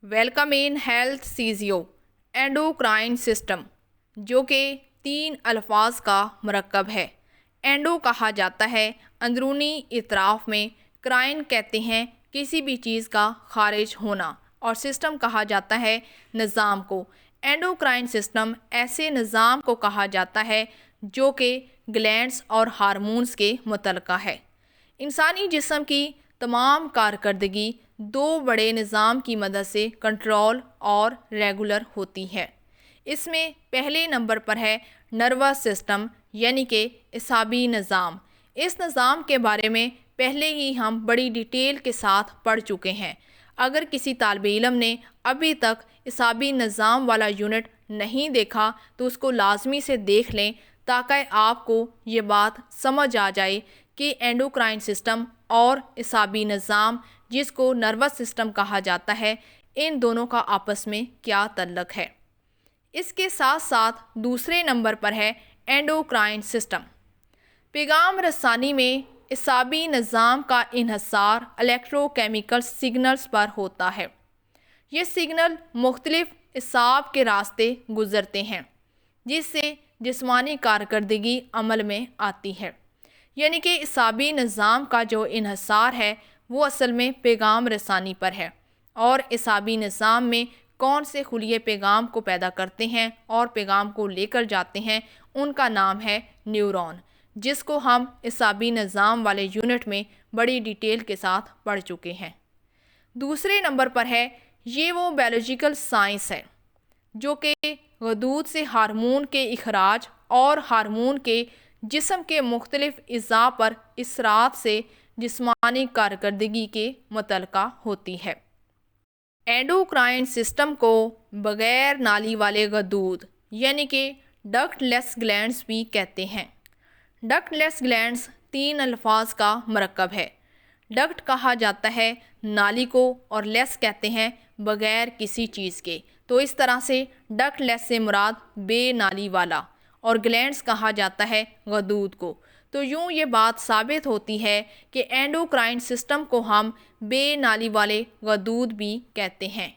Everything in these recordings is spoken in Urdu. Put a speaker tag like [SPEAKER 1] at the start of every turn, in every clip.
[SPEAKER 1] ویلکم ان ہیلتھ سیزیو اینڈوکرائن سسٹم، جو کہ 3 الفاظ کا مرکب ہے۔ اینڈو کہا جاتا ہے اندرونی اطراف میں، کرائن کہتے ہیں کسی بھی چیز کا خارج ہونا، اور سسٹم کہا جاتا ہے نظام کو۔ اینڈوکرائن سسٹم ایسے نظام کو کہا جاتا ہے جو کہ گلینڈز اور ہارمونز کے متعلقہ ہے۔ انسانی جسم کی تمام کارکردگی 2 بڑے نظام کی مدد سے کنٹرول اور ریگولر ہوتی ہے۔ اس میں پہلے نمبر پر ہے نروس سسٹم، یعنی کہ اعصابی نظام۔ اس نظام کے بارے میں پہلے ہی ہم بڑی ڈیٹیل کے ساتھ پڑھ چکے ہیں۔ اگر کسی طالب علم نے ابھی تک اعصابی نظام والا یونٹ نہیں دیکھا تو اس کو لازمی سے دیکھ لیں، تاکہ آپ کو یہ بات سمجھ آ جائے کہ اینڈوکرائن سسٹم اور اعصابی نظام، جس کو نروس سسٹم کہا جاتا ہے، ان دونوں کا آپس میں کیا تعلق ہے۔ اس کے ساتھ ساتھ دوسرے نمبر پر ہے اینڈوکرائن سسٹم۔ پیغام رسانی میں اعصابی نظام کا انحصار الیکٹرو کیمیکل سگنلز پر ہوتا ہے۔ یہ سگنل مختلف اعصاب کے راستے گزرتے ہیں، جس سے جسمانی کارکردگی عمل میں آتی ہے۔ یعنی کہ اعصابی نظام کا جو انحصار ہے وہ اصل میں پیغام رسانی پر ہے، اور اعصابی نظام میں کون سے خلیے پیغام کو پیدا کرتے ہیں اور پیغام کو لے کر جاتے ہیں، ان کا نام ہے نیورون، جس کو ہم اعصابی نظام والے یونٹ میں بڑی ڈیٹیل کے ساتھ پڑھ چکے ہیں۔ دوسرے نمبر پر ہے یہ وہ بایولوجیکل سائنس ہے جو کہ غدود سے ہارمون کے اخراج اور ہارمون کے جسم کے مختلف اعضاء پر اثرات سے جسمانی کارکردگی کے متعلقہ ہوتی ہے۔ اینڈوکرائن سسٹم کو بغیر نالی والے غدود، یعنی کہ ڈکٹ لیس گلینڈز بھی کہتے ہیں۔ ڈکٹ لیس گلینڈز 3 الفاظ کا مرکب ہے۔ ڈکٹ کہا جاتا ہے نالی کو، اور لیس کہتے ہیں بغیر کسی چیز کے، تو اس طرح سے ڈکٹ لیس سے مراد بے نالی والا، اور گلینڈز کہا جاتا ہے غدود کو۔ تو یوں یہ بات ثابت ہوتی ہے کہ اینڈوکرائن سسٹم کو ہم بے نالی والے غدود بھی کہتے ہیں،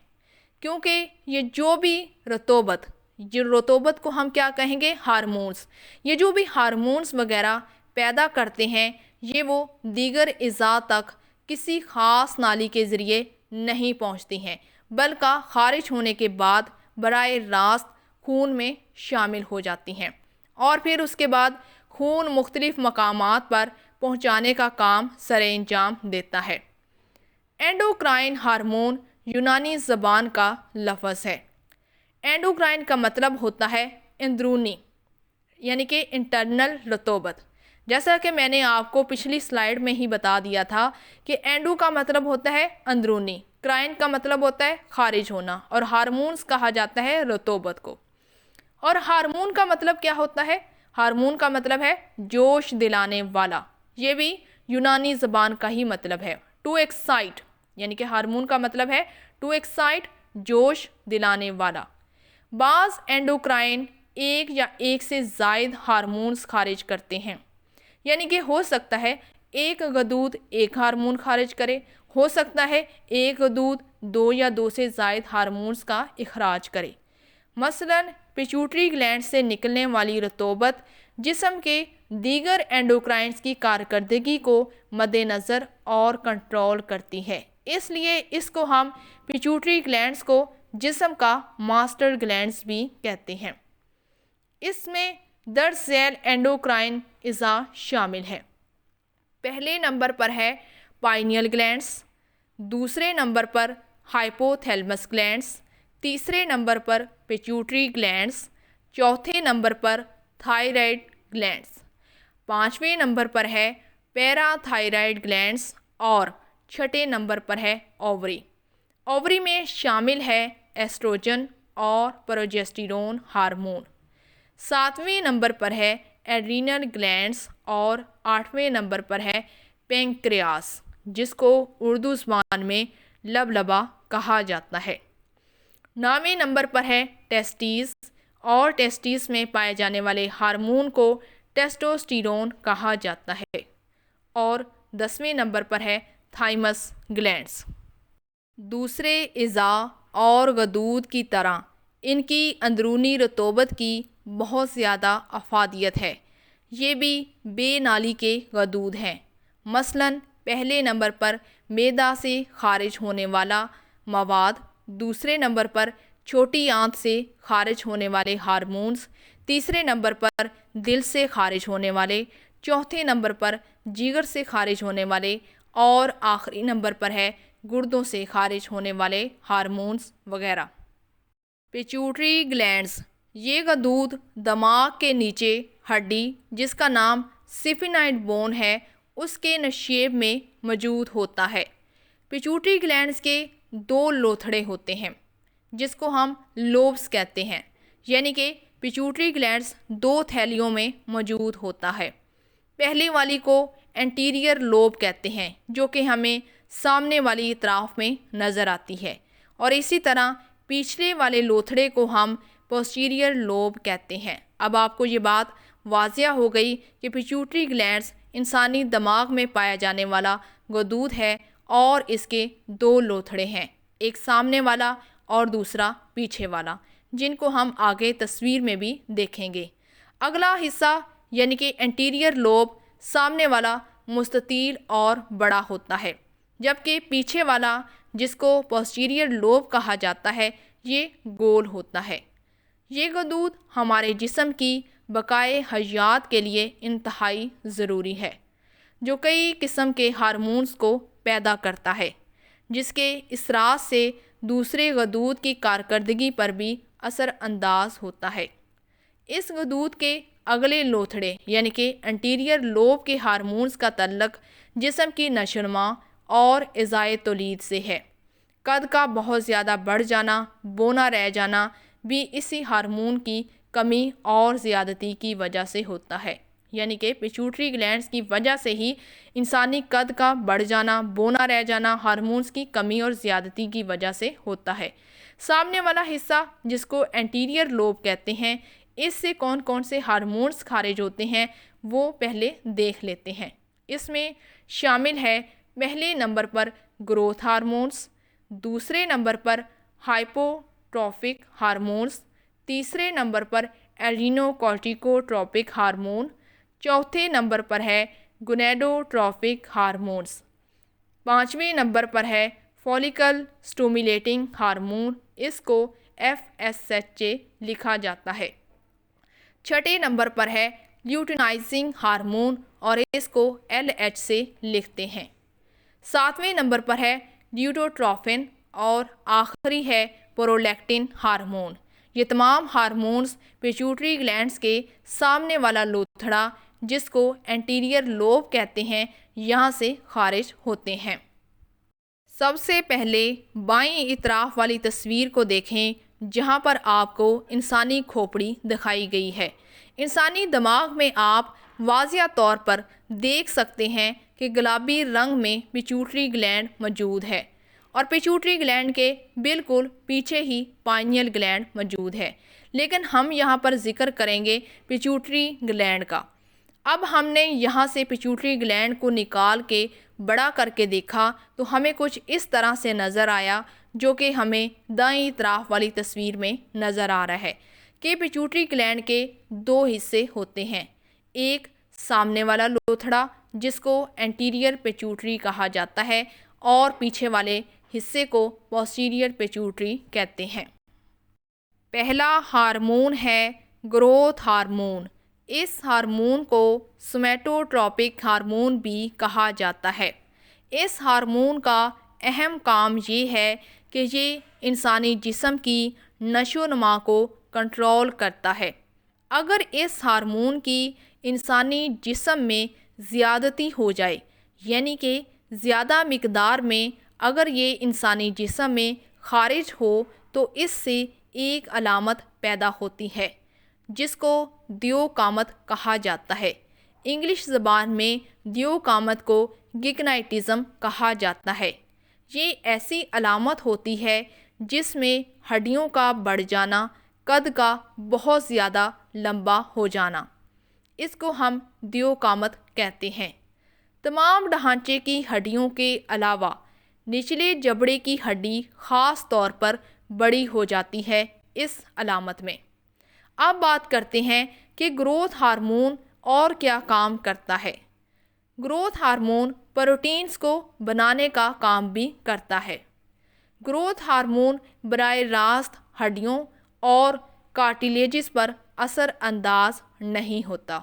[SPEAKER 1] کیونکہ یہ جو بھی رطوبت کو ہم کیا کہیں گے؟ ہارمونز۔ یہ جو بھی ہارمونز وغیرہ پیدا کرتے ہیں، یہ وہ دیگر اعضاء تک کسی خاص نالی کے ذریعے نہیں پہنچتی ہیں، بلکہ خارج ہونے کے بعد براہ راست خون میں شامل ہو جاتی ہیں، اور پھر اس کے بعد خون مختلف مقامات پر پہنچانے کا کام سر انجام دیتا ہے۔ اینڈوکرائن ہارمون یونانی زبان کا لفظ ہے۔ اینڈوکرائن کا مطلب ہوتا ہے اندرونی، یعنی کہ انٹرنل رطوبت۔ جیسا کہ میں نے آپ کو پچھلی سلائیڈ میں ہی بتا دیا تھا کہ اینڈو کا مطلب ہوتا ہے اندرونی، کرائن کا مطلب ہوتا ہے خارج ہونا، اور ہارمونز کہا جاتا ہے رطوبت کو۔ اور ہارمون کا مطلب کیا ہوتا ہے؟ ہارمون کا مطلب ہے جوش دلانے والا۔ یہ بھی یونانی زبان کا ہی مطلب ہے، ٹو ایکسائٹ، یعنی کہ ہارمون کا مطلب ہے ٹو ایکسائٹ، جوش دلانے والا۔ بعض اینڈوکرائن ایک یا ایک سے زائد ہارمونز خارج کرتے ہیں، یعنی کہ ہو سکتا ہے ایک غدود ایک ہارمون خارج کرے، ہو سکتا ہے ایک غدود 2 یا 2 سے زائد ہارمونز کا اخراج کرے۔ مثلاً پیچوٹری گلینڈ سے نکلنے والی رطوبت جسم کے دیگر اینڈوکرائنز کی کارکردگی کو مد نظر اور کنٹرول کرتی ہے، اس لیے اس کو ہم پیچوٹری گلینڈز کو جسم کا ماسٹر گلینڈز بھی کہتے ہیں۔ اس میں درج ذیل اینڈوکرائن اعضاء شامل ہے۔ پہلے نمبر پر ہے پائنیل گلینڈز، دوسرے نمبر پر ہائپوتھیلمس گلینڈز، تیسرے نمبر پر پیچوٹری گلینڈز، چوتھے نمبر پر تھائرائیڈ گلینڈز، 5ویں نمبر پر ہے پیرا تھائرائیڈ گلینڈز، اور 6 نمبر پر ہے اووری۔ اووری میں شامل ہے ایسٹروجن اور پروجسٹیرون ہارمون۔ 7ویں نمبر پر ہے ایڈرینل گلینڈز، اور 8ویں نمبر پر ہے پینکریاس، جس کو اردو زبان میں لبلبا کہا جاتا ہے۔ 9ویں نمبر پر ہے ٹیسٹیز، اور ٹیسٹیز میں پائے جانے والے ہارمون کو ٹیسٹوسٹیرون کہا جاتا ہے، اور 10ویں نمبر پر ہے تھائمس گلینڈز۔ دوسرے اعضاء اور غدود کی طرح ان کی اندرونی رطوبت کی بہت زیادہ افادیت ہے۔ یہ بھی بے نالی کے غدود ہیں۔ مثلاً پہلے نمبر پر معدہ سے خارج ہونے والا مواد، دوسرے نمبر پر چھوٹی آنت سے خارج ہونے والے ہارمونز، تیسرے نمبر پر دل سے خارج ہونے والے، چوتھے نمبر پر جگر سے خارج ہونے والے، اور آخری نمبر پر ہے گردوں سے خارج ہونے والے ہارمونز وغیرہ۔ پیچوٹری گلینڈز، یہ غدود دماغ کے نیچے ہڈی جس کا نام سفینائڈ بون ہے اس کے نشیب میں موجود ہوتا ہے۔ پیچوٹری گلینڈز کے دو لوتھڑے ہوتے ہیں جس کو ہم لوبس کہتے ہیں، یعنی کہ پیچوٹری گلینڈز دو تھیلیوں میں موجود ہوتا ہے۔ پہلی والی کو انٹیریئر لوب کہتے ہیں جو کہ ہمیں سامنے والی اطراف میں نظر آتی ہے، اور اسی طرح پچھلے والے لوتھڑے کو ہم پوسٹیریئر لوب کہتے ہیں۔ اب آپ کو یہ بات واضح ہو گئی کہ پیچوٹری گلینڈز انسانی دماغ میں پایا جانے والا غدود ہے اور اس کے دو لوتھڑے ہیں، ایک سامنے والا اور دوسرا پیچھے والا، جن کو ہم آگے تصویر میں بھی دیکھیں گے۔ اگلا حصہ یعنی کہ انٹیریئر لوب، سامنے والا مستطیل اور بڑا ہوتا ہے، جبکہ پیچھے والا جس کو پوسٹیریئر لوب کہا جاتا ہے یہ گول ہوتا ہے۔ یہ غدود ہمارے جسم کی بقائے حیات کے لیے انتہائی ضروری ہے، جو کئی قسم کے ہارمونز کو پیدا کرتا ہے، جس کے اثرات سے دوسرے غدود کی کارکردگی پر بھی اثر انداز ہوتا ہے۔ اس غدود کے اگلے لوتھڑے یعنی کہ انٹیریئر لوب کے ہارمونز کا تعلق جسم کی نشوونما اور اعضائے تولید سے ہے۔ قد کا بہت زیادہ بڑھ جانا، بونا رہ جانا بھی اسی ہارمون کی کمی اور زیادتی کی وجہ سے ہوتا ہے، یعنی کہ پیچوٹری گلینڈز کی وجہ سے ہی انسانی قد کا بڑھ جانا، بونا رہ جانا ہارمونز کی کمی اور زیادتی کی وجہ سے ہوتا ہے۔ سامنے والا حصہ جس کو انٹیریئر لوب کہتے ہیں، اس سے کون کون سے ہارمونز خارج ہوتے ہیں وہ پہلے دیکھ لیتے ہیں۔ اس میں شامل ہے پہلے نمبر پر گروتھ ہارمونز، دوسرے نمبر پر ہائپوٹروفک ہارمونز، تیسرے نمبر پر ایڈرینو کورٹیکوٹروپک ہارمون، چوتھے نمبر پر ہے گونیڈوٹروفک ہارمونز، پانچویں نمبر پر ہے فولیکل سٹیمولیٹنگ ہارمون، اس کو FSH لکھا جاتا ہے، چھٹے نمبر پر ہے لیوٹینائزنگ ہارمون اور اس کو LH سے لکھتے ہیں، ساتویں نمبر پر ہے ڈیوٹوٹروفن اور آخری ہے پرولیکٹن ہارمون۔ یہ تمام ہارمونز پیچوٹری گلینڈز کے سامنے والا لوتھڑا جس کو انٹیریئر لوب کہتے ہیں یہاں سے خارج ہوتے ہیں۔ سب سے پہلے بائیں اطراف والی تصویر کو دیکھیں جہاں پر آپ کو انسانی کھوپڑی دکھائی گئی ہے۔ انسانی دماغ میں آپ واضح طور پر دیکھ سکتے ہیں کہ گلابی رنگ میں پیچوٹری گلینڈ موجود ہے اور پیچوٹری گلینڈ کے بالکل پیچھے ہی پائنیل گلینڈ موجود ہے، لیکن ہم یہاں پر ذکر کریں گے پیچوٹری گلینڈ کا۔ اب ہم نے یہاں سے پیچوٹری گلینڈ کو نکال کے بڑا کر کے دیکھا تو ہمیں کچھ اس طرح سے نظر آیا جو کہ ہمیں دائیں طرف والی تصویر میں نظر آ رہا ہے کہ پیچوٹری گلینڈ کے دو حصے ہوتے ہیں، ایک سامنے والا لوتھڑا جس کو انٹیریئر پیچوٹری کہا جاتا ہے اور پیچھے والے حصے کو پوسٹیریئر پیچوٹری کہتے ہیں۔ پہلا ہارمون ہے گروتھ ہارمون۔ اس ہارمون کو سومیٹوٹروپک ہارمون بھی کہا جاتا ہے۔ اس ہارمون کا اہم کام یہ ہے کہ یہ انسانی جسم کی نشو و نما کو کنٹرول کرتا ہے۔ اگر اس ہارمون کی انسانی جسم میں زیادتی ہو جائے، یعنی کہ زیادہ مقدار میں اگر یہ انسانی جسم میں خارج ہو تو اس سے ایک علامت پیدا ہوتی ہے جس کو دیو قامت کہا جاتا ہے۔ انگلش زبان میں دیو قامت کو گگنائٹزم کہا جاتا ہے۔ یہ ایسی علامت ہوتی ہے جس میں ہڈیوں کا بڑھ جانا، قد کا بہت زیادہ لمبا ہو جانا، اس کو ہم دیو قامت کہتے ہیں۔ تمام ڈھانچے کی ہڈیوں کے علاوہ نچلے جبڑے کی ہڈی خاص طور پر بڑی ہو جاتی ہے اس علامت میں۔ اب بات کرتے ہیں کہ گروتھ ہارمون اور کیا کام کرتا ہے۔ گروتھ ہارمون پروٹینز کو بنانے کا کام بھی کرتا ہے۔ گروتھ ہارمون براہ راست ہڈیوں اور کارٹیلیجز پر اثر انداز نہیں ہوتا۔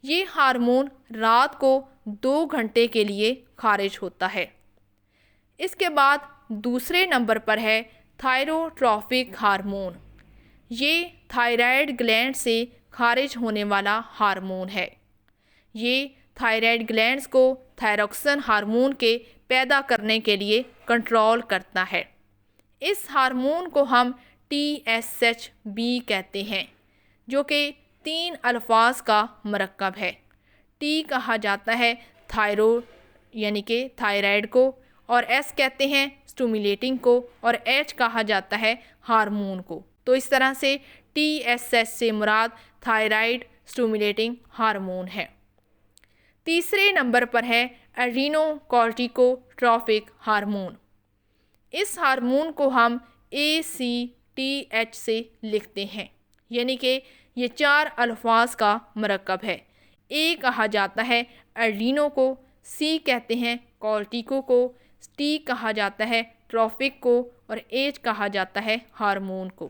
[SPEAKER 1] یہ ہارمون رات کو 2 گھنٹے کے لیے خارج ہوتا ہے۔ اس کے بعد دوسرے نمبر پر ہے تھائروٹروفک ہارمون۔ یہ تھائرائیڈ گلینڈ سے خارج ہونے والا ہارمون ہے۔ یہ تھائرائیڈ گلینڈز کو تھائروکسن ہارمون کے پیدا کرنے کے لیے کنٹرول کرتا ہے۔ اس ہارمون کو ہم TSH بھی کہتے ہیں، جو کہ 3 الفاظ کا مرکب ہے۔ T کہا جاتا ہے تھائرو یعنی کہ تھائرائیڈ کو، اور S کہتے ہیں اسٹیمولیٹنگ کو، اور H کہا جاتا ہے ہارمون کو۔ تو اس طرح سے TSH سے مراد تھائرائیڈ اسٹیمولیٹنگ ہارمون ہے۔ تیسرے نمبر پر ہے ایڈرینو کورٹیکوٹروفک ہارمون۔ اس ہارمون کو ہم ACTH سے لکھتے ہیں، یعنی کہ یہ 4 الفاظ کا مرکب ہے۔ A کہا جاتا ہے ایڈرینو کو، C کہتے ہیں کورٹیکو کو، T کہا جاتا ہے ٹروفک کو، اور H کہا جاتا ہے ہارمون کو۔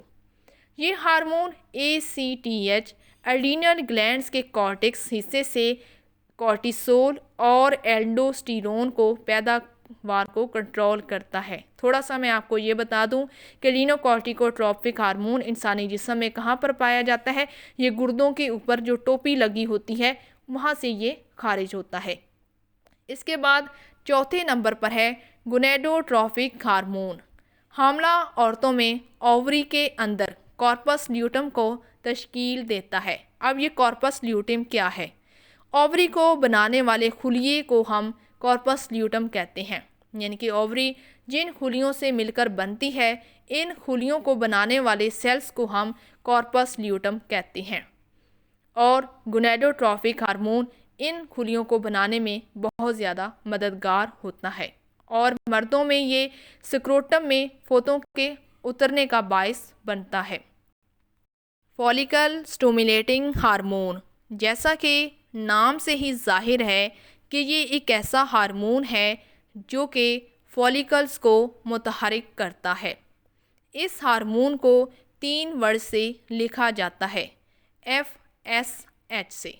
[SPEAKER 1] یہ ہارمون ACTH ایڈرینل گلینڈز کے کارٹیکس حصے سے کورٹیسول اور الڈوسٹیرون کو پیداوار کو کنٹرول کرتا ہے۔ تھوڑا سا میں آپ کو یہ بتا دوں کہ ایڈرینوکورٹیکوٹروفک ہارمون انسانی جسم میں کہاں پر پایا جاتا ہے؟ یہ گردوں کے اوپر جو ٹوپی لگی ہوتی ہے وہاں سے یہ خارج ہوتا ہے۔ اس کے بعد چوتھے نمبر پر ہے گونیڈوٹروفک ہارمون۔ حاملہ عورتوں میں اووری کے اندر کارپس لیوٹم کو تشکیل دیتا ہے۔ اب یہ کارپس لیوٹم کیا ہے؟ اووری کو بنانے والے خلیے کو ہم کارپس لیوٹم کہتے ہیں، یعنی کہ اووری جن خلیوں سے مل کر بنتی ہے ان خلیوں کو بنانے والے سیلز کو ہم کارپس لیوٹم کہتے ہیں، اور گونیڈوٹروفک ہارمون ان خلیوں کو بنانے میں بہت زیادہ مددگار ہوتا ہے، اور مردوں میں یہ سکروٹم میں فوطوں کے اترنے کا باعث بنتا ہے۔ فولیکل سٹیمولیٹنگ ہارمون، جیسا کہ نام سے ہی ظاہر ہے کہ یہ ایک ایسا ہارمون ہے جو کہ فولیکلز کو متحرک کرتا ہے۔ اس ہارمون کو 3 ورڈ سے لکھا جاتا ہے، FSH سے۔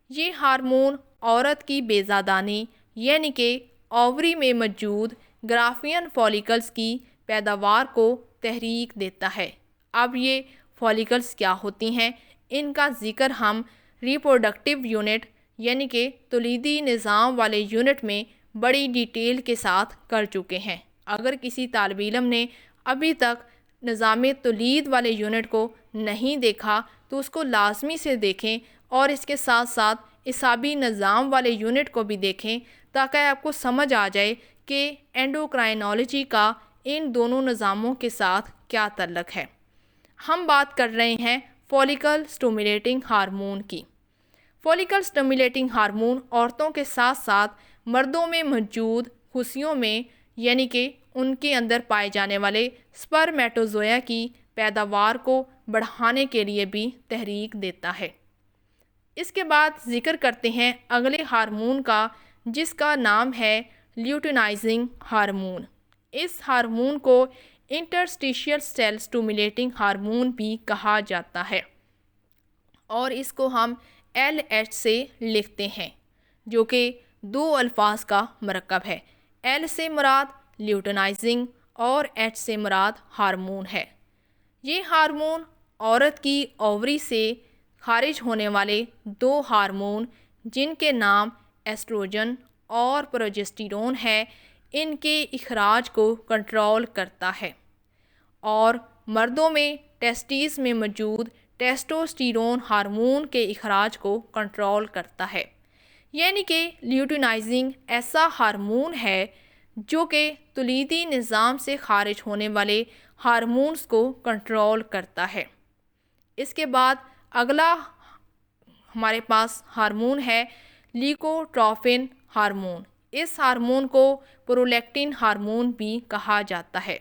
[SPEAKER 1] یہ ہارمون عورت کی بیضادانی یعنی کہ اووری میں موجود گرافین فولیکلز کی پیداوار کو تحریک دیتا ہے۔ اب یہ فولیکلز کیا ہوتی ہیں؟ ان کا ذکر ہم ریپروڈکٹیو یونٹ یعنی کہ تولیدی نظام والے یونٹ میں بڑی ڈیٹیل کے ساتھ کر چکے ہیں۔ اگر کسی طالب علم نے ابھی تک نظام تولید والے یونٹ کو نہیں دیکھا تو اس کو لازمی سے دیکھیں، اور اس کے ساتھ ساتھ اعصابی نظام والے یونٹ کو بھی دیکھیں تاکہ آپ کو سمجھ آ جائے کہ اینڈوکرائنالوجی کا ان دونوں نظاموں کے ساتھ کیا تعلق ہے۔ ہم بات کر رہے ہیں فولیکل سٹیمولیٹنگ ہارمون کی۔ فولیکل سٹیمولیٹنگ ہارمون عورتوں کے ساتھ ساتھ مردوں میں موجود خصیوں میں یعنی کہ ان کے اندر پائے جانے والے سپرمیٹوزویا کی پیداوار کو بڑھانے کے لیے بھی تحریک دیتا ہے۔ اس کے بعد ذکر کرتے ہیں اگلے ہارمون کا، جس کا نام ہے لیوٹینائزنگ ہارمون۔ اس ہارمون کو انٹرسٹیشیل سیل سٹیمولیٹنگ ہارمون بھی کہا جاتا ہے، اور اس کو ہم LH سے لکھتے ہیں، جو کہ 2 الفاظ کا مرکب ہے۔ L سے مراد لیوٹینائزنگ اور H سے مراد ہارمون ہے۔ یہ ہارمون عورت کی اووری سے خارج ہونے والے 2 ہارمون جن کے نام ایسٹروجن اور پروجسٹیرون ہے ان کے اخراج کو کنٹرول کرتا ہے، اور مردوں میں ٹیسٹیز میں موجود ٹیسٹوسٹیرون ہارمون کے اخراج کو کنٹرول کرتا ہے۔ یعنی کہ لیوٹینائزنگ ایسا ہارمون ہے جو کہ تولیدی نظام سے خارج ہونے والے ہارمونز کو کنٹرول کرتا ہے۔ اس کے بعد اگلا ہمارے پاس ہارمون ہے لیوکوٹروفن ہارمون۔ اس ہارمون کو پرولیکٹن ہارمون بھی کہا جاتا ہے۔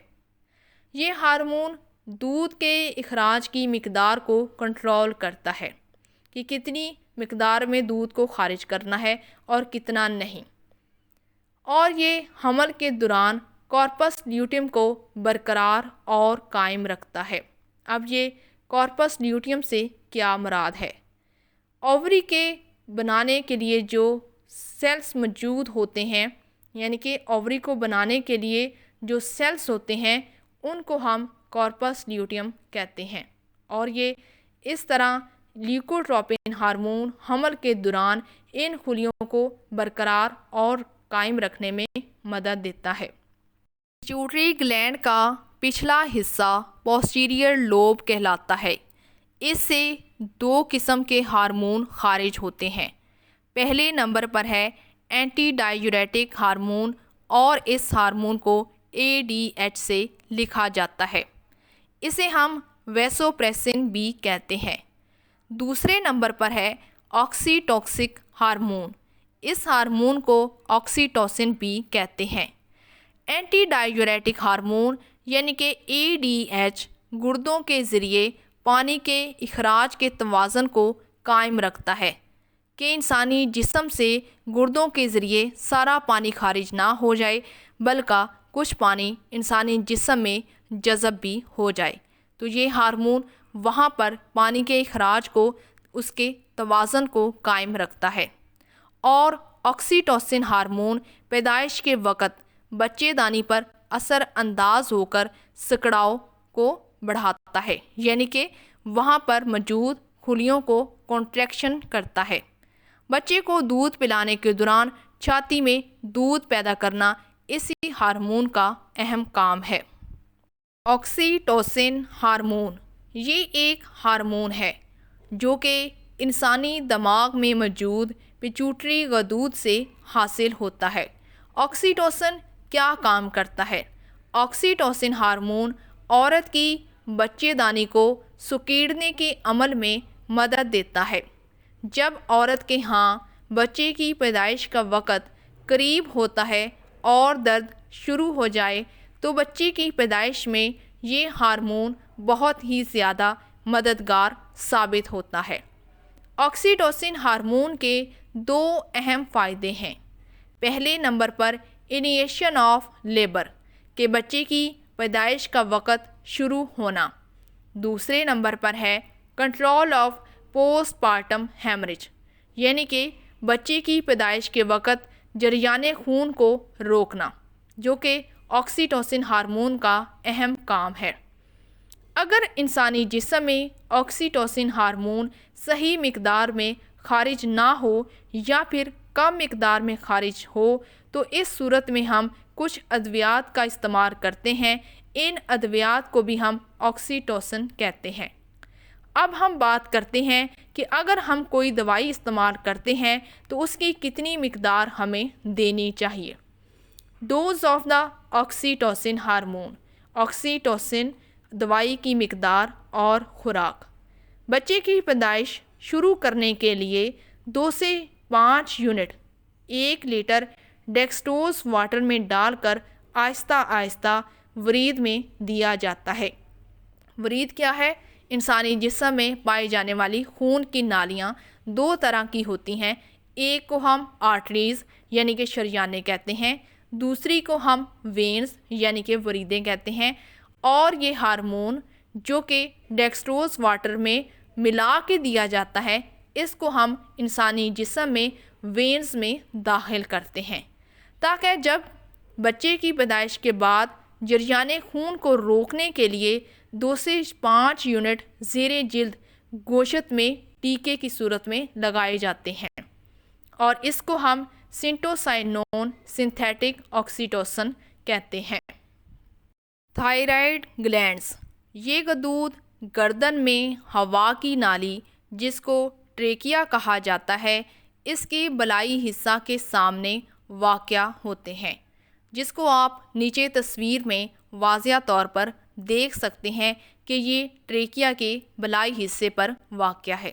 [SPEAKER 1] یہ ہارمون دودھ کے اخراج کی مقدار کو کنٹرول کرتا ہے کہ کتنی مقدار میں دودھ کو خارج کرنا ہے اور کتنا نہیں، اور یہ حمل کے دوران کارپس لیوٹیم کو برقرار اور قائم رکھتا ہے۔ اب یہ کارپس لیوٹیم سے کیا مراد ہے؟ اووری کے بنانے کے لیے جو سیلز موجود ہوتے ہیں، یعنی کہ اووری کو بنانے کے لیے جو سیلز ہوتے ہیں ان کو ہم کارپس لیوٹیم کہتے ہیں، اور یہ اس طرح لیوکوٹروپن ہارمون حمل کے دوران ان خلیوں کو برقرار اور قائم رکھنے میں مدد دیتا ہے۔ پیچوٹری گلینڈ کا پچھلا حصہ پوسٹیریئر لوب کہلاتا ہے۔ اس سے دو قسم کے ہارمون خارج ہوتے ہیں۔ پہلے نمبر پر ہے اینٹی ڈائیوریٹک ہارمون، اور اس ہارمون کو ADH سے لکھا جاتا ہے۔ اسے ہم ویسوپریسن بھی کہتے ہیں۔ دوسرے نمبر پر ہے آکسیٹوسک ہارمون۔ اس ہارمون کو آکسیٹوسن بھی کہتے ہیں۔ اینٹی ڈائیوریٹک ہارمون یعنی کہ ADH گردوں کے ذریعے پانی کے اخراج کے توازن کو قائم رکھتا ہے کہ انسانی جسم سے گردوں کے ذریعے سارا پانی خارج نہ ہو جائے، بلکہ کچھ پانی انسانی جسم میں جذب بھی ہو جائے۔ تو یہ ہارمون وہاں پر پانی کے اخراج کو، اس کے توازن کو قائم رکھتا ہے۔ اور آکسیٹوسن ہارمون پیدائش کے وقت بچے دانی پر اثر انداز ہو کر سکڑاؤ کو بڑھاتا ہے، یعنی کہ وہاں پر موجود خلیوں کو کنٹریکشن کرتا ہے۔ بچے کو دودھ پلانے کے دوران چھاتی میں دودھ پیدا کرنا اسی ہارمون کا اہم کام ہے۔ آکسیٹوسن ہارمون یہ ایک ہارمون ہے جو کہ انسانی دماغ میں موجود پیچوٹری غدود سے حاصل ہوتا ہے۔ آکسیٹوسن کیا کام کرتا ہے؟ آکسیٹوسن ہارمون عورت کی بچے دانی کو سکیڑنے کے عمل میں مدد دیتا ہے۔ جب عورت کے ہاں بچے کی پیدائش کا وقت قریب ہوتا ہے اور درد شروع ہو جائے تو بچے کی پیدائش میں یہ ہارمون بہت ہی زیادہ مددگار ثابت ہوتا ہے۔ آکسیٹوسن ہارمون کے دو اہم فائدے ہیں۔ پہلے نمبر پر انیشیشن آف لیبر کہ بچے کی پیدائش کا وقت شروع ہونا۔ دوسرے نمبر پر ہے control of post partum haemorrhage, یعنی کہ بچے کی پیدائش کے وقت جریان خون کو روکنا، جو کہ آکسیٹوسن ہارمون کا اہم کام ہے۔ اگر انسانی جسم میں آکسیٹوسن ہارمون صحیح مقدار میں خارج نہ ہو یا پھر کم مقدار میں خارج ہو تو اس صورت میں ہم کچھ ادویات کا استعمال کرتے ہیں۔ ان ادویات کو بھی ہم آکسیٹوسن کہتے ہیں۔ اب ہم بات کرتے ہیں کہ اگر ہم کوئی دوائی استعمال کرتے ہیں تو اس کی کتنی مقدار ہمیں دینی چاہیے۔ Dose of the oxytocin hormone, oxytocin دوائی کی مقدار اور خوراک۔ بچے کی پیدائش شروع کرنے کے لیے 2 سے 5 یونٹ 1 لیٹر ڈیکسٹوز واٹر میں ڈال کر آہستہ آہستہ ورید میں دیا جاتا ہے۔ ورید کیا ہے؟ انسانی جسم میں پائی جانے والی خون کی نالیاں 2 طرح کی ہوتی ہیں۔ ایک کو ہم آرٹریز یعنی کہ شریانے کہتے ہیں، دوسری کو ہم وینز یعنی کہ وریدیں کہتے ہیں۔ اور یہ ہارمون جو کہ ڈیکسٹروز واٹر میں ملا کے دیا جاتا ہے، اس کو ہم انسانی جسم میں وینز میں داخل کرتے ہیں تاکہ جب بچے کی پیدائش کے بعد جریان خون کو روکنے کے لیے 2 سے 5 یونٹ زیر جلد گوشت میں ٹیکے کی صورت میں لگائے جاتے ہیں، اور اس کو ہم سنٹوسائنون سنتھیٹک آکسیٹوسن کہتے ہیں۔ تھائرائیڈ گلینڈز یہ غدود گردن میں ہوا کی نالی جس کو ٹریکیا کہا جاتا ہے، اس کے بالائی حصہ کے سامنے واقع ہوتے ہیں، جس کو آپ نیچے تصویر میں واضح طور پر دیکھ سکتے ہیں کہ یہ ٹریکیا کے بالائی حصے پر واقع ہے۔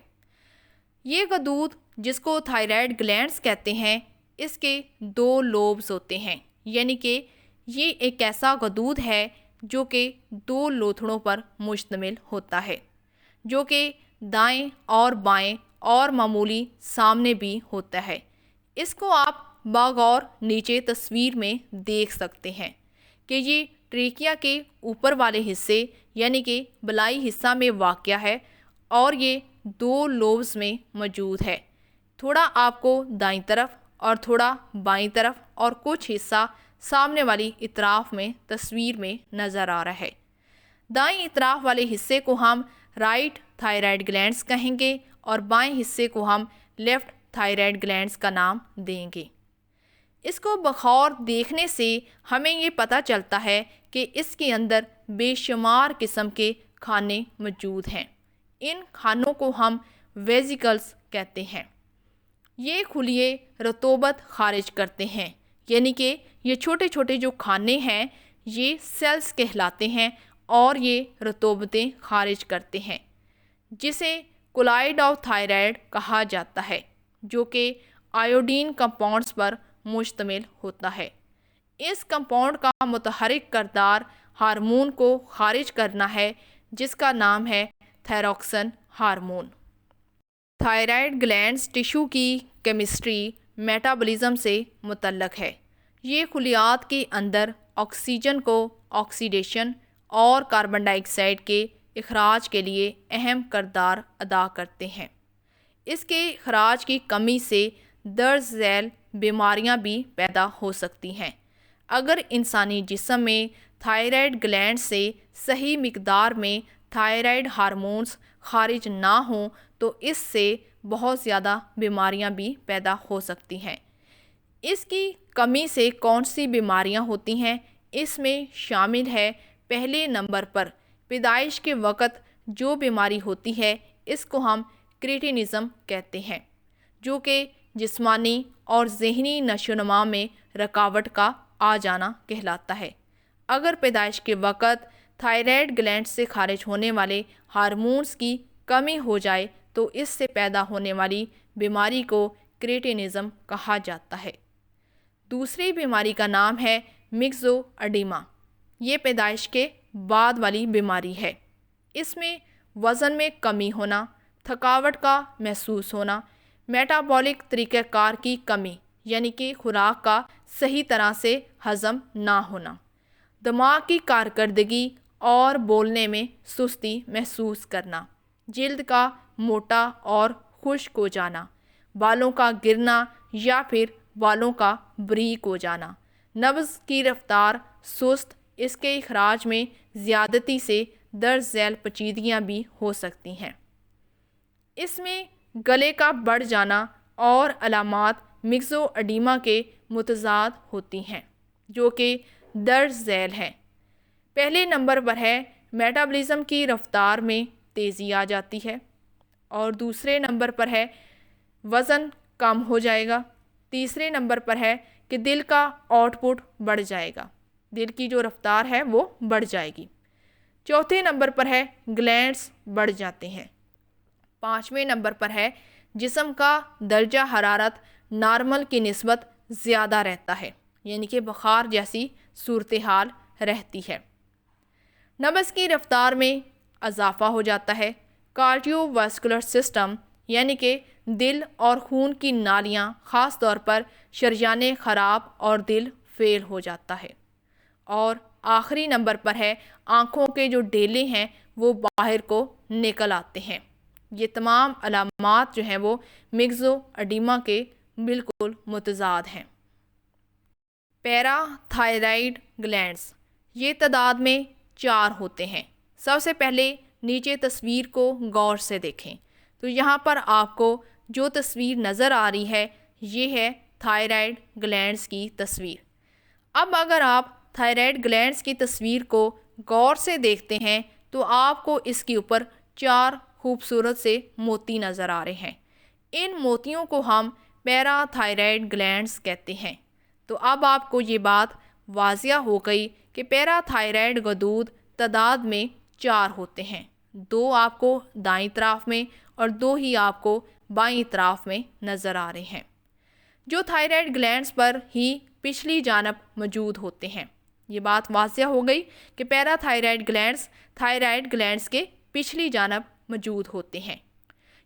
[SPEAKER 1] یہ غدود جس کو تھائرائیڈ گلینڈز کہتے ہیں، اس کے 2 لوبز ہوتے ہیں، یعنی کہ یہ ایک ایسا غدود ہے جو کہ 2 لوتھڑوں پر مشتمل ہوتا ہے، جو کہ دائیں اور بائیں اور معمولی سامنے بھی ہوتا ہے۔ اس کو آپ بغور نیچے تصویر میں دیکھ سکتے ہیں کہ یہ ٹریکیا کے اوپر والے حصے یعنی کہ بلائی حصہ میں واقع ہے اور یہ 2 لوبز میں موجود ہے، تھوڑا آپ کو دائیں طرف اور تھوڑا بائیں طرف اور کچھ حصہ سامنے والی اطراف میں تصویر میں نظر آ رہا ہے۔ دائیں اطراف والے حصے کو ہم رائٹ تھائرائیڈ گلینڈز کہیں گے اور بائیں حصے کو ہم لیفٹ تھائرائیڈ گلینڈز کا نام دیں گے۔ اس کو بغور دیکھنے سے ہمیں یہ پتہ چلتا ہے کہ اس کے اندر بے شمار قسم کے کھانے موجود ہیں۔ ان کھانوں کو ہم ویزیکلز کہتے ہیں۔ یہ خلیے رطوبت خارج کرتے ہیں، یعنی کہ یہ چھوٹے چھوٹے جو کھانے ہیں یہ سیلز کہلاتے ہیں اور یہ رطوبتیں خارج کرتے ہیں، جسے کولائڈ آف تھائرائیڈ کہا جاتا ہے، جو کہ آیوڈین کمپاؤنڈز پر مشتمل ہوتا ہے۔ اس کمپاؤنڈ کا متحرک کردار ہارمون کو خارج کرنا ہے جس کا نام ہے تھائروکسن ہارمون۔ تھائرائیڈ گلینڈز ٹشو کی کیمسٹری میٹابولزم سے متعلق ہے۔ یہ خلیات کے اندر آکسیجن کو آکسیڈیشن اور کاربن ڈائی آکسائڈ کے اخراج کے لیے اہم کردار ادا کرتے ہیں۔ اس کے اخراج کی کمی سے درج ذیل بیماریاں بھی پیدا ہو سکتی ہیں۔ اگر انسانی جسم میں تھائرائیڈ گلینڈ سے صحیح مقدار میں تھائرائیڈ ہارمونز خارج نہ ہوں تو اس سے بہت زیادہ بیماریاں بھی پیدا ہو سکتی ہیں۔ اس کی کمی سے کون سی بیماریاں ہوتی ہیں؟ اس میں شامل ہے پہلے نمبر پر پیدائش کے وقت جو بیماری ہوتی ہے اس کو ہم کریٹینزم کہتے ہیں، جو کہ جسمانی اور ذہنی نشو و نما میں رکاوٹ کا آ جانا کہلاتا ہے۔ اگر پیدائش کے وقت تھائرائیڈ گلینڈ سے خارج ہونے والے ہارمونز کی کمی ہو جائے تو اس سے پیدا ہونے والی بیماری کو کریٹینزم کہا جاتا ہے۔ دوسری بیماری کا نام ہے میگزو اڈیما۔ یہ پیدائش کے بعد والی بیماری ہے۔ اس میں وزن میں کمی ہونا، تھکاوٹ کا محسوس ہونا، میٹابولک طریقہ کار کی کمی یعنی کہ خوراک کا صحیح طرح سے ہضم نہ ہونا، دماغ کی کارکردگی اور بولنے میں سستی محسوس کرنا، جلد کا موٹا اور خشک ہو جانا، بالوں کا گرنا یا پھر بالوں کا بریک ہو جانا، نبض کی رفتار سست، اس کے اخراج میں زیادتی سے درج ذیل پیچیدگیاں بھی ہو سکتی ہیں۔ اس میں گلے کا بڑھ جانا اور علامات میگزو اڈیما کے متضاد ہوتی ہیں جو کہ درج ذیل ہیں۔ پہلے نمبر پر ہے میٹابولزم کی رفتار میں تیزی آ جاتی ہے، اور دوسرے نمبر پر ہے وزن کم ہو جائے گا، تیسرے نمبر پر ہے کہ دل کا آؤٹ پٹ بڑھ جائے گا، دل کی جو رفتار ہے وہ بڑھ جائے گی، چوتھے نمبر پر ہے گلینڈز بڑھ جاتے ہیں، پانچویں نمبر پر ہے جسم کا درجہ حرارت نارمل کی نسبت زیادہ رہتا ہے، یعنی کہ بخار جیسی صورتحال رہتی ہے، نبض کی رفتار میں اضافہ ہو جاتا ہے، کارڈیو واسکولر سسٹم یعنی کہ دل اور خون کی نالیاں خاص طور پر شریانیں خراب اور دل فیل ہو جاتا ہے، اور آخری نمبر پر ہے آنکھوں کے جو ڈیلے ہیں وہ باہر کو نکل آتے ہیں۔ یہ تمام علامات جو ہیں وہ میگزو اڈیما کے بالکل متضاد ہیں۔ پیرا تھائرائیڈ گلینڈز یہ تعداد میں 4 ہوتے ہیں۔ سب سے پہلے نیچے تصویر کو غور سے دیکھیں تو یہاں پر آپ کو جو تصویر نظر آ رہی ہے یہ ہے تھائرائیڈ گلینڈز کی تصویر۔ اب اگر آپ تھائرائیڈ گلینڈز کی تصویر کو غور سے دیکھتے ہیں تو آپ کو اس کے اوپر 4 خوبصورت سے موتی نظر آ رہے ہیں۔ ان موتیوں کو ہم پیرا تھائرائیڈ گلینڈز کہتے ہیں۔ تو اب آپ کو یہ بات واضح ہو گئی کہ پیرا تھائرائیڈ غدود تعداد میں 4 ہوتے ہیں، 2 آپ کو دائیں طرف میں اور 2 ہی آپ کو بائیں طرف میں نظر آ رہے ہیں، جو تھائرائیڈ گلینڈز پر ہی پچھلی جانب موجود ہوتے ہیں۔ یہ بات واضح ہو گئی کہ پیرا تھائرائڈ گلینڈز تھائرائڈ گلینڈز کے پچھلی جانب موجود ہوتے ہیں۔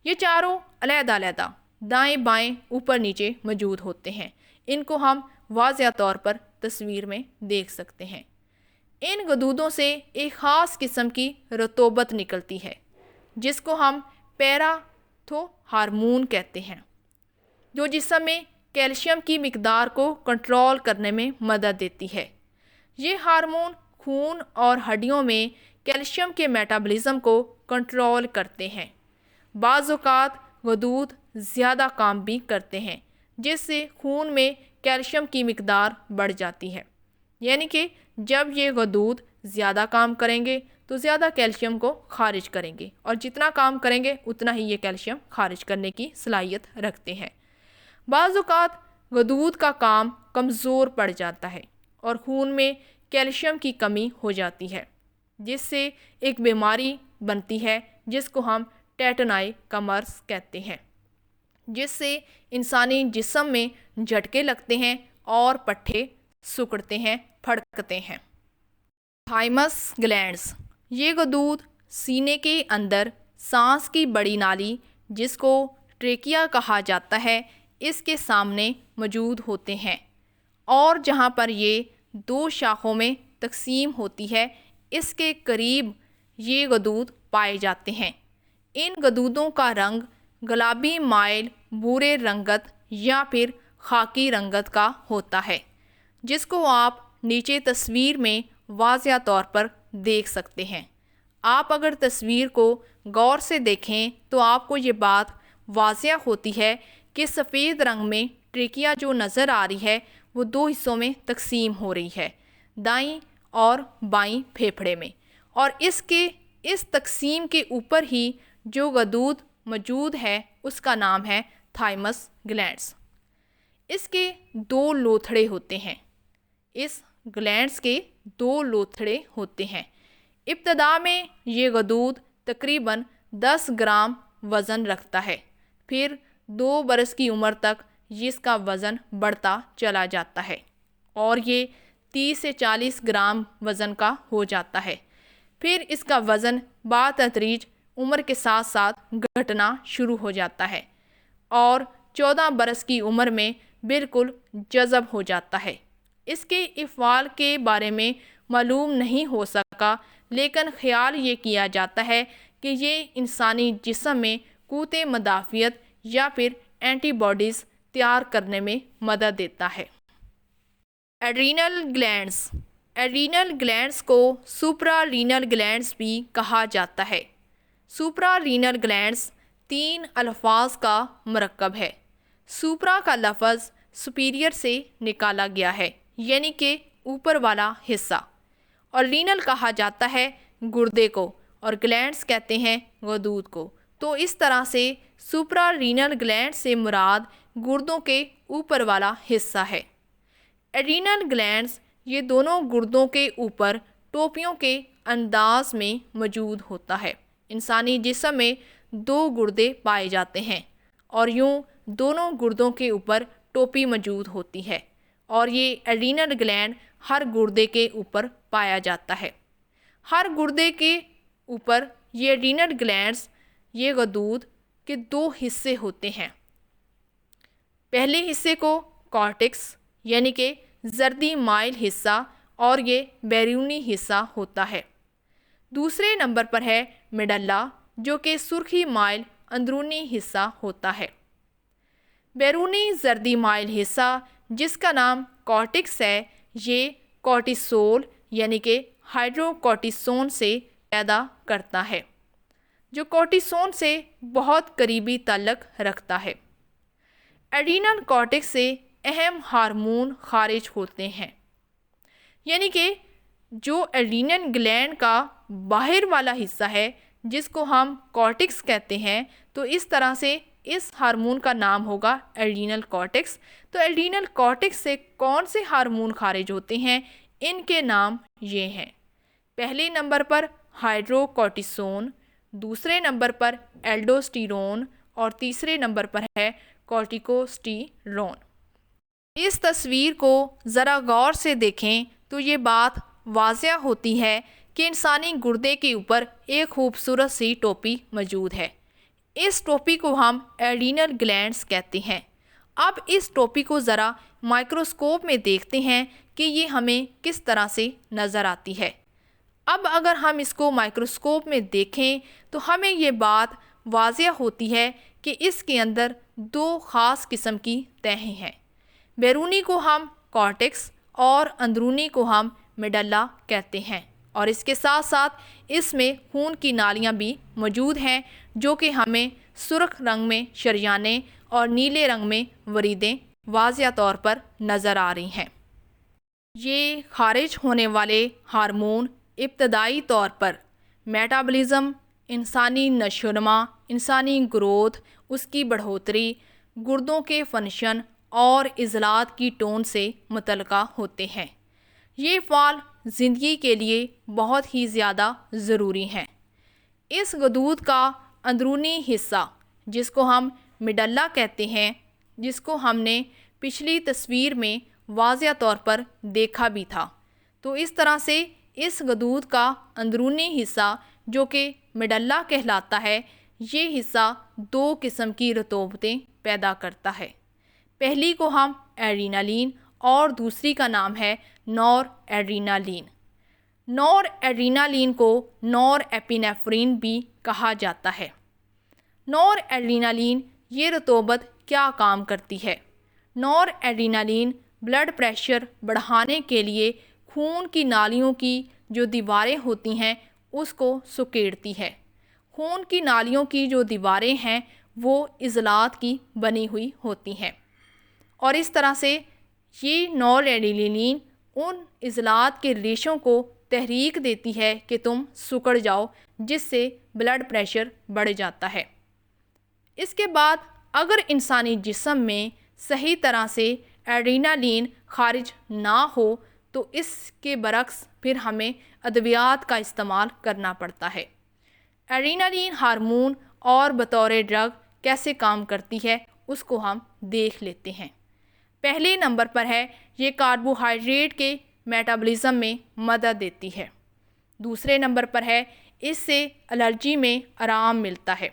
[SPEAKER 1] یہ چاروں علیحدہ علیحدہ دائیں بائیں اوپر نیچے موجود ہوتے ہیں۔ ان کو ہم واضح طور پر تصویر میں دیکھ سکتے ہیں۔ ان غدودوں سے ایک خاص قسم کی رطوبت نکلتی ہے جس کو ہم پیراتھو ہارمون کہتے ہیں، جو جسم میں کیلشیم کی مقدار کو کنٹرول کرنے میں مدد دیتی ہے۔ یہ ہارمون خون اور ہڈیوں میں کیلشیم کے میٹابولزم کو کنٹرول کرتے ہیں۔ بعض اوقات غدود زیادہ کام بھی کرتے ہیں جس سے خون میں کیلشیم کی مقدار بڑھ جاتی ہے، یعنی کہ جب یہ غدود زیادہ کام کریں گے تو زیادہ کیلشیم کو خارج کریں گے، اور جتنا کام کریں گے اتنا ہی یہ کیلشیم خارج کرنے کی صلاحیت رکھتے ہیں۔ بعض اوقات غدود کا کام کمزور پڑ جاتا ہے اور خون میں کیلشیم کی کمی ہو جاتی ہے، جس سے ایک بیماری بنتی ہے جس کو ہم ٹیٹنائی کا مرض کہتے ہیں، جس سے انسانی جسم میں جھٹکے لگتے ہیں اور پٹھے سکڑتے ہیں، پھڑکتے ہیں۔ تھائمس گلینڈز، یہ غدود سینے کے اندر سانس کی بڑی نالی جس کو ٹریکیا کہا جاتا ہے اس کے سامنے موجود ہوتے ہیں، اور جہاں پر یہ دو شاخوں میں تقسیم ہوتی ہے اس کے قریب یہ غدود پائے جاتے ہیں۔ ان غدودوں کا رنگ گلابی مائل بھورے رنگت یا پھر خاکی رنگت کا ہوتا ہے، جس کو آپ نیچے تصویر میں واضح طور پر دیکھ سکتے ہیں۔ آپ اگر تصویر کو غور سے دیکھیں تو آپ کو یہ بات واضح ہوتی ہے کہ سفید رنگ میں ٹریکیا جو نظر آ رہی ہے وہ دو حصوں میں تقسیم ہو رہی ہے، دائیں اور بائیں پھیپھڑے میں، اور اس تقسیم کے اوپر ہی جو غدود موجود ہے اس کا نام ہے تھائمس گلینڈز۔ اس کے دو لوتھڑے ہوتے ہیں، اس گلینڈز کے دو لوتھڑے ہوتے ہیں۔ ابتدا میں یہ غدود تقریباً 10 گرام وزن رکھتا ہے، پھر 2 برس کی عمر تک اس کا وزن بڑھتا چلا جاتا ہے اور یہ 30 سے 40 گرام وزن کا ہو جاتا ہے۔ پھر اس کا وزن بتدریج عمر کے ساتھ ساتھ گھٹنا شروع ہو جاتا ہے اور 14 برس کی عمر میں بالکل جذب ہو جاتا ہے۔ اس کے افعال کے بارے میں معلوم نہیں ہو سکا، لیکن خیال یہ کیا جاتا ہے کہ یہ انسانی جسم میں قوت مدافعت یا پھر اینٹی باڈیز تیار کرنے میں مدد دیتا ہے۔ ایڈرینل گلینڈز، ایڈرینل گلینڈز کو سپرا رینل گلینڈز بھی کہا جاتا ہے۔ سپرا رینل گلینڈز 3 الفاظ کا مرکب ہے۔ سپرا کا لفظ سپیریئر سے نکالا گیا ہے، یعنی کہ اوپر والا حصہ، اور رینل کہا جاتا ہے گردے کو اور گلینڈز کہتے ہیں غدود کو۔ تو اس طرح سے سپرا رینل گلینڈ سے مراد گردوں کے اوپر والا حصہ ہے۔ ایڈرینل گلینڈز یہ دونوں گردوں کے اوپر ٹوپیوں کے انداز میں موجود ہوتا ہے۔ انسانی جسم میں 2 گردے پائے جاتے ہیں اور یوں دونوں گردوں کے اوپر ٹوپی موجود ہوتی ہے، اور یہ ایڈرینل گلینڈ ہر گردے کے اوپر پایا جاتا ہے۔ ہر گردے کے اوپر یہ ایڈرینل گلینڈز یہ غدود کے 2 حصے ہوتے ہیں۔ پہلے حصے کو کارٹیکس یعنی کہ زردی مائل حصہ اور یہ بیرونی حصہ ہوتا ہے۔ دوسرے نمبر پر ہے میڈلا جو کہ سرخی مائل اندرونی حصہ ہوتا ہے۔ بیرونی زردی مائل حصہ جس کا نام کارٹیکس ہے، یہ کورٹیسول یعنی کہ ہائیڈرو کورٹیسون سے پیدا کرتا ہے، جو کورٹیسون سے بہت قریبی تعلق رکھتا ہے۔ ایڈرینل کارٹیکس سے اہم ہارمون خارج ہوتے ہیں، یعنی کہ جو ایڈرینل گلینڈ کا باہر والا حصہ ہے جس کو ہم کارٹیکس کہتے ہیں، تو اس طرح سے اس ہارمون کا نام ہوگا ایڈرینل کارٹیکس۔ تو ایڈرینل کارٹیکس سے کون سے ہارمون خارج ہوتے ہیں؟ ان کے نام یہ ہیں۔ پہلے نمبر پر ہائیڈرو کورٹیسون، دوسرے نمبر پر ایلڈوسٹیرون اور تیسرے نمبر پر ہے کورٹیکوسٹیرون۔ اس تصویر کو ذرا غور سے دیکھیں تو یہ بات واضح ہوتی ہے کہ انسانی گردے کے اوپر ایک خوبصورت سی ٹوپی موجود ہے۔ اس ٹوپی کو ہم ایڈرینل گلینڈز کہتے ہیں۔ اب اس ٹوپی کو ذرا مائکروسکوپ میں دیکھتے ہیں کہ یہ ہمیں کس طرح سے نظر آتی ہے۔ اب اگر ہم اس کو مائکروسکوپ میں دیکھیں تو ہمیں یہ بات واضح ہوتی ہے کہ اس کے اندر دو خاص قسم کی تہیں ہیں۔ بیرونی کو ہم کارٹیکس اور اندرونی کو ہم میڈلا کہتے ہیں، اور اس کے ساتھ ساتھ اس میں خون کی نالیاں بھی موجود ہیں جو کہ ہمیں سرخ رنگ میں شریانیں اور نیلے رنگ میں وریدیں واضح طور پر نظر آ رہی ہیں۔ یہ خارج ہونے والے ہارمون ابتدائی طور پر میٹابولزم، انسانی نشو و نما، انسانی گروتھ، اس کی بڑھوتری، گردوں کے فنکشن اور عضلات کی ٹون سے متعلقہ ہوتے ہیں۔ یہ فعال زندگی کے لیے بہت ہی زیادہ ضروری ہیں۔ اس غدود کا اندرونی حصہ جس کو ہم میڈلا کہتے ہیں، جس کو ہم نے پچھلی تصویر میں واضح طور پر دیکھا بھی تھا، تو اس طرح سے اس غدود کا اندرونی حصہ جو کہ میڈلا کہلاتا ہے، یہ حصہ دو قسم کی رطوبتیں پیدا کرتا ہے۔ پہلی کو ہم ایڈرینالین اور دوسری کا نام ہے نور ایڈرینالین۔ نور ایڈرینالین کو نور ایپینیفرین بھی کہا جاتا ہے۔ نور ایڈرینالین یہ رطوبت کیا کام کرتی ہے؟ نور ایڈرینالین بلڈ پریشر بڑھانے کے لیے خون کی نالیوں کی جو دیواریں ہوتی ہیں اس کو سکیڑتی ہے۔ خون کی نالیوں کی جو دیواریں ہیں وہ عضلات کی بنی ہوئی ہوتی ہیں، اور اس طرح سے یہ نور ایڈرینالین ان عضلات کے ریشوں کو تحریک دیتی ہے کہ تم سکڑ جاؤ، جس سے بلڈ پریشر بڑھ جاتا ہے۔ اس کے بعد اگر انسانی جسم میں صحیح طرح سے ایڈرینالین خارج نہ ہو تو اس کے برعکس پھر ہمیں ادویات کا استعمال کرنا پڑتا ہے۔ ایڈرینالین ہارمون اور بطور ڈرگ کیسے کام کرتی ہے اس کو ہم دیکھ لیتے ہیں۔ پہلے نمبر پر ہے یہ کاربوہائیڈریٹ کے میٹابولزم میں مدد دیتی ہے۔ دوسرے نمبر پر ہے اس سے الرجی میں آرام ملتا ہے۔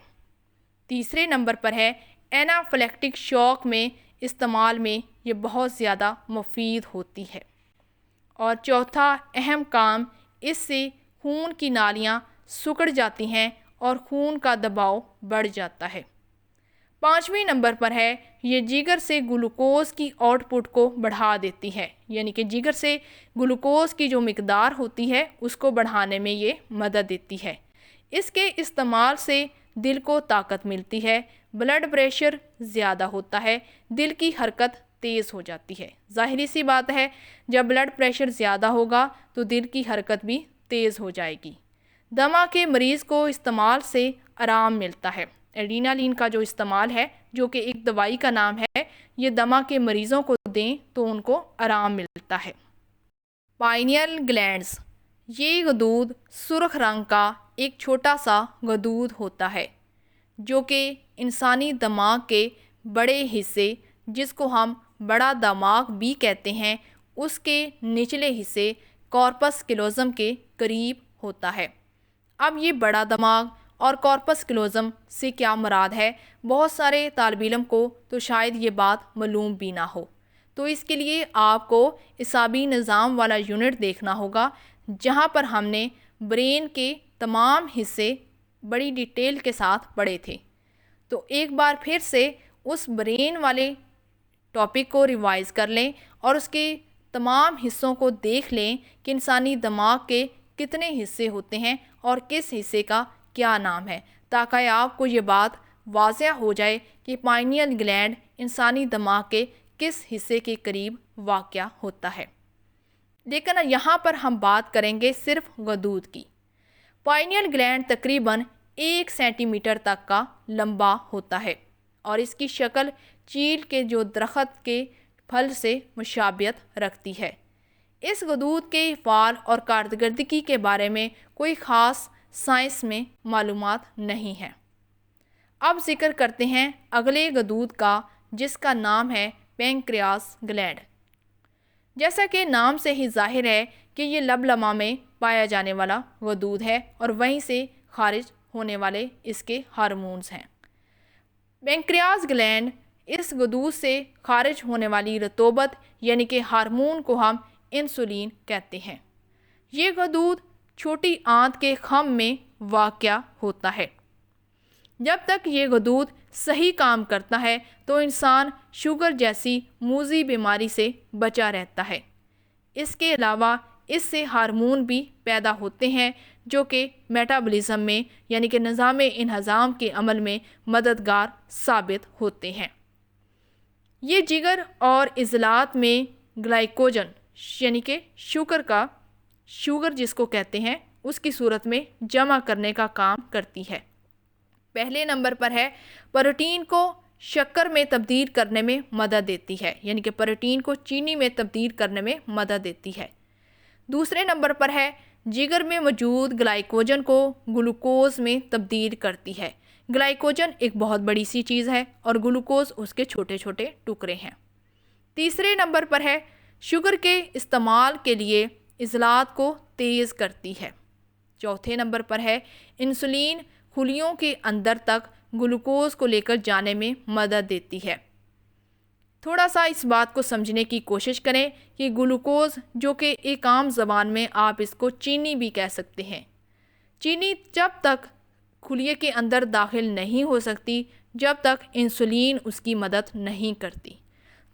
[SPEAKER 1] تیسرے نمبر پر ہے اینافلیکٹک شوک میں استعمال میں یہ بہت زیادہ مفید ہوتی ہے۔ اور چوتھا اہم کام، اس سے خون کی نالیاں سکڑ جاتی ہیں اور خون کا دباؤ بڑھ جاتا ہے۔ پانچویں نمبر پر ہے یہ جگر سے گلوکوز کی آؤٹ پٹ کو بڑھا دیتی ہے، یعنی کہ جگر سے گلوکوز کی جو مقدار ہوتی ہے اس کو بڑھانے میں یہ مدد دیتی ہے۔ اس کے استعمال سے دل کو طاقت ملتی ہے، بلڈ پریشر زیادہ ہوتا ہے، دل کی حرکت تیز ہو جاتی ہے۔ ظاہری سی بات ہے جب بلڈ پریشر زیادہ ہوگا تو دل کی حرکت بھی تیز ہو جائے گی۔ دمہ کے مریض کو استعمال سے آرام ملتا ہے۔ ایڈرینالین کا جو استعمال ہے جو کہ ایک دوائی کا نام ہے، یہ دمہ کے مریضوں کو دیں تو ان کو آرام ملتا ہے۔ پائنیل گلینڈز، یہ غدود سرخ رنگ کا ایک چھوٹا سا غدود ہوتا ہے جو کہ انسانی دماغ کے بڑے حصے جس کو ہم بڑا دماغ بھی کہتے ہیں اس کے نچلے حصے کارپس کیلوزم کے قریب ہوتا ہے۔ اب یہ بڑا دماغ اور کارپس کیلوزم سے کیا مراد ہے؟ بہت سارے طالب علم کو تو شاید یہ بات معلوم بھی نہ ہو، تو اس کے لیے آپ کو اعصابی نظام والا یونٹ دیکھنا ہوگا جہاں پر ہم نے برین کے تمام حصے بڑی ڈیٹیل کے ساتھ پڑھے تھے۔ تو ایک بار پھر سے اس برین والے ٹاپک کو ریوائز کر لیں اور اس کے تمام حصوں کو دیکھ لیں کہ انسانی دماغ کے کتنے حصے ہوتے ہیں اور کس حصے کا کیا نام ہے، تاکہ آپ کو یہ بات واضح ہو جائے کہ پائنیل گلینڈ انسانی دماغ کے کس حصے کے قریب واقع ہوتا ہے۔ لیکن یہاں پر ہم بات کریں گے صرف غدود کی۔ پائنیل گلینڈ تقریباً 1 سینٹی میٹر تک کا لمبا ہوتا ہے اور اس کی شکل چیل کے جو درخت کے پھل سے مشابہت رکھتی ہے۔ اس غدود کے فعال اور کارکردگی کے بارے میں کوئی خاص سائنس میں معلومات نہیں ہے۔ اب ذکر کرتے ہیں اگلے غدود کا جس کا نام ہے پینکریاس گلینڈ۔ جیسا کہ نام سے ہی ظاہر ہے کہ یہ لب میں پایا جانے والا غدود ہے اور وہیں سے خارج ہونے والے اس کے ہارمونز ہیں۔ پینکریاس گلینڈ اس غدود سے خارج ہونے والی رطوبت یعنی کہ ہارمون کو ہم انسولین کہتے ہیں۔ یہ غدود چھوٹی آنت کے خم میں واقع ہوتا ہے۔ جب تک یہ غدود صحیح کام کرتا ہے تو انسان شوگر جیسی موذی بیماری سے بچا رہتا ہے۔ اس کے علاوہ اس سے ہارمون بھی پیدا ہوتے ہیں جو کہ میٹابولزم میں یعنی کہ نظام انہضام کے عمل میں مددگار ثابت ہوتے ہیں۔ یہ جگر اور عضلات میں گلائکوجن یعنی کہ شوگر جس کو کہتے ہیں اس کی صورت میں جمع کرنے کا کام کرتی ہے۔ پہلے نمبر پر ہے پروٹین کو شکر میں تبدیل کرنے میں مدد دیتی ہے، یعنی کہ پروٹین کو چینی میں تبدیل کرنے میں مدد دیتی ہے۔ دوسرے نمبر پر ہے جگر میں موجود گلائکوجن کو گلوکوز میں تبدیل کرتی ہے۔ گلائکوجن ایک بہت بڑی سی چیز ہے اور گلوکوز اس کے چھوٹے چھوٹے ٹکڑے ہیں۔ تیسرے نمبر پر ہے شوگر کے استعمال کے لیے عضلات کو تیز کرتی ہے۔ چوتھے نمبر پر ہے انسولین خلیوں کے اندر تک گلوکوز کو لے کر جانے میں مدد دیتی ہے۔ تھوڑا سا اس بات کو سمجھنے کی کوشش کریں کہ گلوکوز جو کہ ایک عام زبان میں آپ اس کو چینی بھی کہہ سکتے ہیں، چینی جب تک خلیے کے اندر داخل نہیں ہو سکتی جب تک انسولین اس کی مدد نہیں کرتی،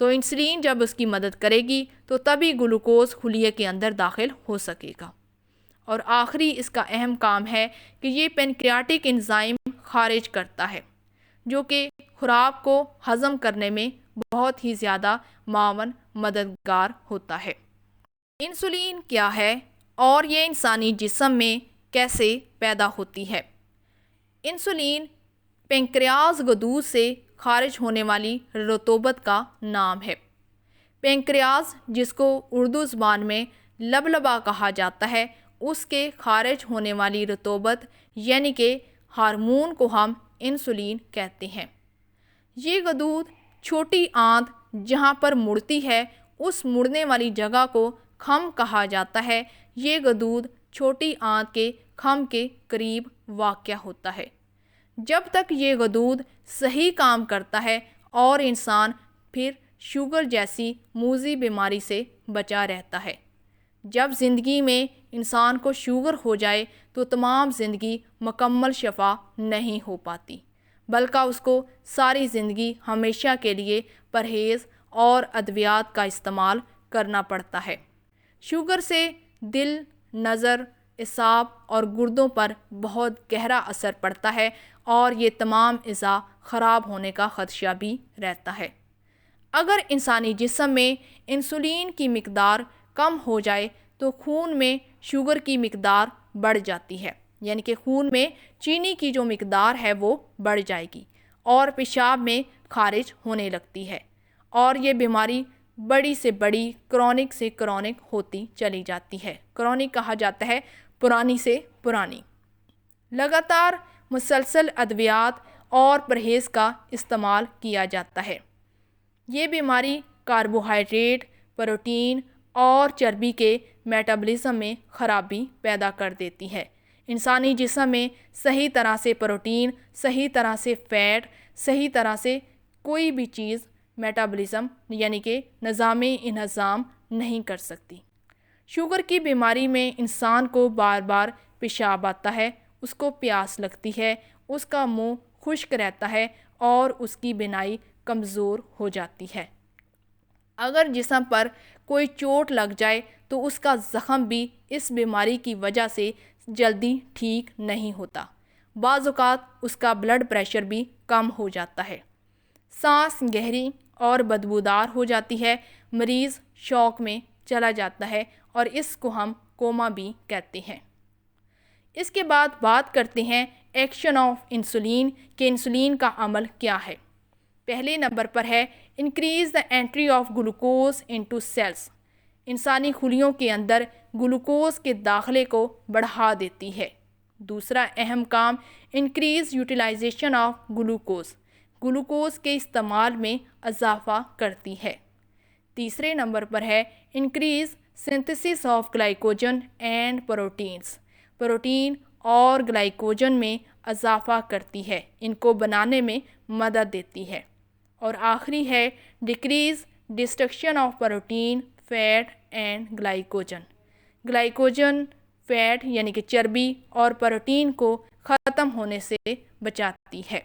[SPEAKER 1] تو انسولین جب اس کی مدد کرے گی تو تبھی گلوکوز خلیے کے اندر داخل ہو سکے گا۔ اور آخری اس کا اہم کام ہے کہ یہ پینکریاٹک انزائم خارج کرتا ہے جو کہ خوراک کو ہضم کرنے میں بہت ہی زیادہ معاون مددگار ہوتا ہے۔ انسولین کیا ہے اور یہ انسانی جسم میں کیسے پیدا ہوتی ہے؟ انسولین پینکریاس غدود سے خارج ہونے والی رطوبت کا نام ہے۔ پینکریاس جس کو اردو زبان میں لبلبا کہا جاتا ہے، اس کے خارج ہونے والی رطوبت یعنی کہ ہارمون کو ہم انسولین کہتے ہیں۔ یہ غدود چھوٹی آنت جہاں پر مڑتی ہے اس مڑنے والی جگہ کو خم کہا جاتا ہے۔ یہ غدود چھوٹی آنت کے خم کے قریب واقع ہوتا ہے۔ جب تک یہ غدود صحیح کام کرتا ہے اور انسان پھر شوگر جیسی موذی بیماری سے بچا رہتا ہے۔ جب زندگی میں انسان کو شوگر ہو جائے تو تمام زندگی مکمل شفا نہیں ہو پاتی، بلکہ اس کو ساری زندگی ہمیشہ کے لیے پرہیز اور ادویات کا استعمال کرنا پڑتا ہے۔ شوگر سے دل، نظر، اعصاب اور گردوں پر بہت گہرا اثر پڑتا ہے اور یہ تمام اعضاء خراب ہونے کا خدشہ بھی رہتا ہے۔ اگر انسانی جسم میں انسولین کی مقدار کم ہو جائے تو خون میں شوگر کی مقدار بڑھ جاتی ہے، یعنی کہ خون میں چینی کی جو مقدار ہے وہ بڑھ جائے گی اور پیشاب میں خارج ہونے لگتی ہے، اور یہ بیماری بڑی سے بڑی، کرونک سے کرونک ہوتی چلی جاتی ہے۔ کرونک کہا جاتا ہے پرانی سے پرانی۔ لگاتار مسلسل ادویات اور پرہیز کا استعمال کیا جاتا ہے۔ یہ بیماری کاربوہائیڈریٹ، پروٹین اور چربی کے میٹابولزم میں خرابی پیدا کر دیتی ہے۔ انسانی جسم میں صحیح طرح سے پروٹین، صحیح طرح سے فیٹ، صحیح طرح سے کوئی بھی چیز میٹابولزم یعنی کہ نظام انہضام نہیں کر سکتی۔ شوگر کی بیماری میں انسان کو بار بار پیشاب آتا ہے، اس کو پیاس لگتی ہے، اس کا منہ خشک رہتا ہے اور اس کی بینائی کمزور ہو جاتی ہے۔ اگر جسم پر کوئی چوٹ لگ جائے تو اس کا زخم بھی اس بیماری کی وجہ سے جلدی ٹھیک نہیں ہوتا۔ بعض اوقات اس کا بلڈ پریشر بھی کم ہو جاتا ہے، سانس گہری اور بدبودار ہو جاتی ہے، مریض شوک میں چلا جاتا ہے اور اس کو ہم کوما بھی کہتے ہیں۔ اس کے بعد بات کرتے ہیں ایکشن آف انسولین کہ انسولین کا عمل کیا ہے۔ پہلے نمبر پر ہے increase the entry of glucose into cells, انسانی خلیوں کے اندر گلوکوز کے داخلے کو بڑھا دیتی ہے۔ دوسرا اہم کام increase utilization of glucose, glucose کے استعمال میں اضافہ کرتی ہے۔ تیسرے نمبر پر ہے increase synthesis of glycogen and proteins, protein اور گلائکوجن میں اضافہ کرتی ہے، ان کو بنانے میں مدد دیتی ہے۔ اور آخری ہے decrease destruction of protein, fat and glycogen, glycogen, fat یعنی کہ چربی اور پروٹین کو ختم ہونے سے بچاتی ہے۔